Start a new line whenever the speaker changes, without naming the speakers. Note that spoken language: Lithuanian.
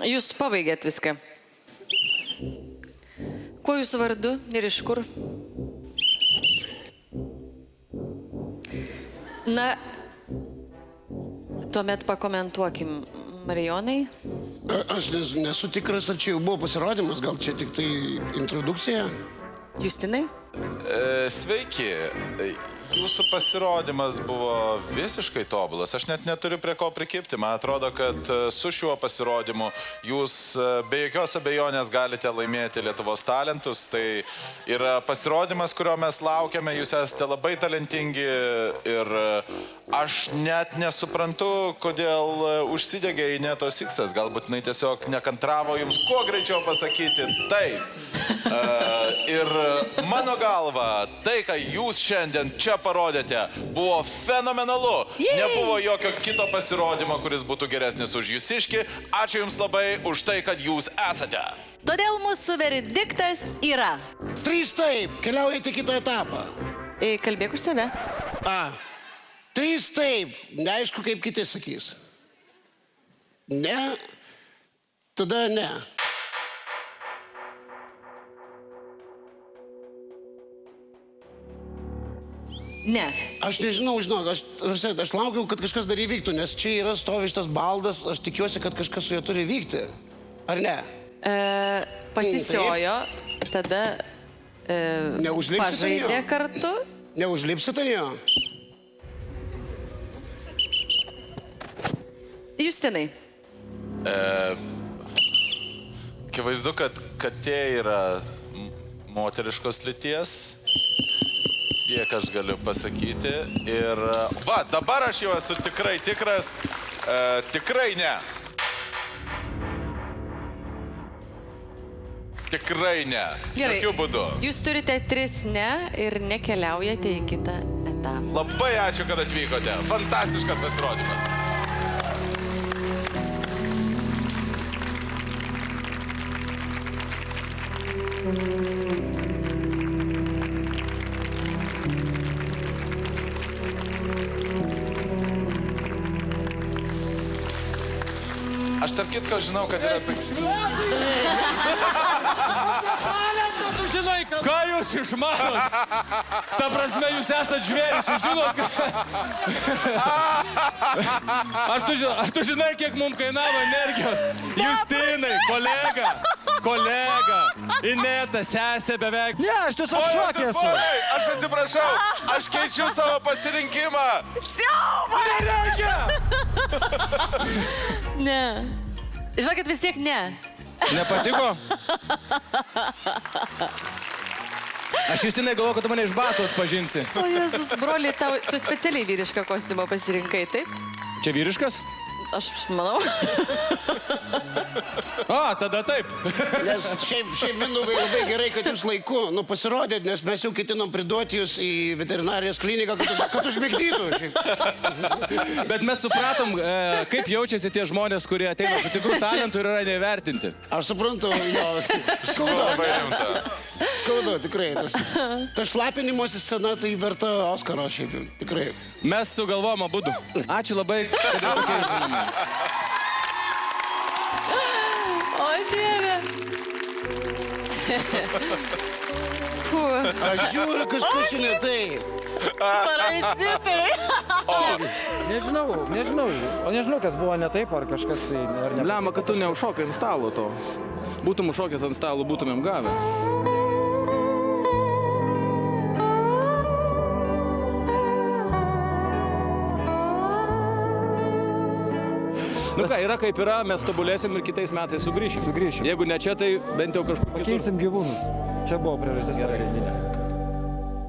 Jūs pabaigėt viską. Kuo jūsų vardu ir iš kur? Na, tuomet pakomentuokim, Marijonai.
Aš nesu tikras, ar čia jau buvo pasirodymas, gal čia tik tai introdukcija?
Justinai?
Sveiki. Jūsų pasirodymas buvo visiškai tobulas. Aš net neturiu prie ko prikipti. Man atrodo, kad su šiuo pasirodymu jūs be jokios abejonės galite laimėti Lietuvos talentus. Tai yra pasirodymas, kurio mes laukiame. Jūs esate labai talentingi ir aš net nesuprantu, kodėl užsidegė Inetos Iksas. Galbūt jinai tiesiog nekantravo jums kuo greičiau pasakyti taip. Ir mano galva, tai, ką jūs šiandien čia parodėte, buvo fenomenalu. Nebuvo jokio kito pasirodymo, kuris būtų geresnis už jūsiškį. Ačiū jums labai už tai, kad jūs esate.
Todėl mūsų verdiktas yra.
3 taip, keliaujate į kitą etapą.
Kalbėk už save.
3 taip, neaišku, kaip kiti sakys. Ne, tada ne.
Ne.
Aš nežinau, žinok, aš laukiau, kad kažkas dar įvyktų, nes čia yra stovi šitas baldas, aš tikiuosi, kad kažkas su juo turi vykti. Ar ne?
Pasisiojo, tada pažaidė kartu.
Neužlipsit ant jo?
Justinai.
Akivaizdu, kad katė yra moteriškos lyties. Tiek aš galiu pasakyti. Ir va, dabar aš jau esu tikrai tikras. Tikrai ne. Tikrai ne.
Gerai.
Jokiu būdu.
Jūs turite 3 ne ir nekeliaujate į kitą etapą.
Labai ačiū, kad atvykote. Fantastiškas pasirodymas. Aš tarp kitko žinau, kad yra tik...
Ką jūs išmanot? Ta prasme, jūs esat žvėris, jūs žinot, Ar tu žinai, kiek mums kainavo energijos? Justinai, kolega, Ineta, sesė beveik...
Ne, aš tiesiog šokė esu.
Aš atsiprašau, aš keičiu savo pasirinkimą.
Siaubas!
Nereikia!
Ne. Žinokit, vis tiek ne.
Nepatiko? Aš Justinai galvoju, kad tu mane iš batų atpažinsi.
O Jėzus, broli, tu specialiai vyrišką kostiumą pasirinkai, taip?
Čia vyriškas?
Aš manau.
O, tada taip.
Nes šiaip Mindaugai labai gerai, kad jūs laiku pasirodėt, nes mes jau ketinom priduoti jūs į veterinarijos kliniką, kad užmigdytų.
Bet mes supratom, kaip jaučiasi tie žmonės, kurie ateina su tikrų talentų ir yra nevertinti.
Aš suprantu, jo, skaudu, tikrai. Ta šlapinimosi scena tai verta Oskaro šiaip, tikrai.
Mes sugalvojom abudu. Ačiū labai, kad pakeisiname.
O, Dieve.
Aš žiūriu, kažkas čia ne taip.
Paraizitai.
Nežinau, kas buvo ne taip, ar kažkas tai...
Lemma, kad tu neužšokai ant stalo to. Būtum užšokęs ant stalo, būtumėm gavę. Nu ką, yra kaip yra, mes tobulėsim ir kitais metais sugrįšim.
Sugrįšim.
Jeigu ne čia, tai bent jau kažkur kitur.
Pakeisim gyvūnus. Čia buvo priežastis pagrindinė.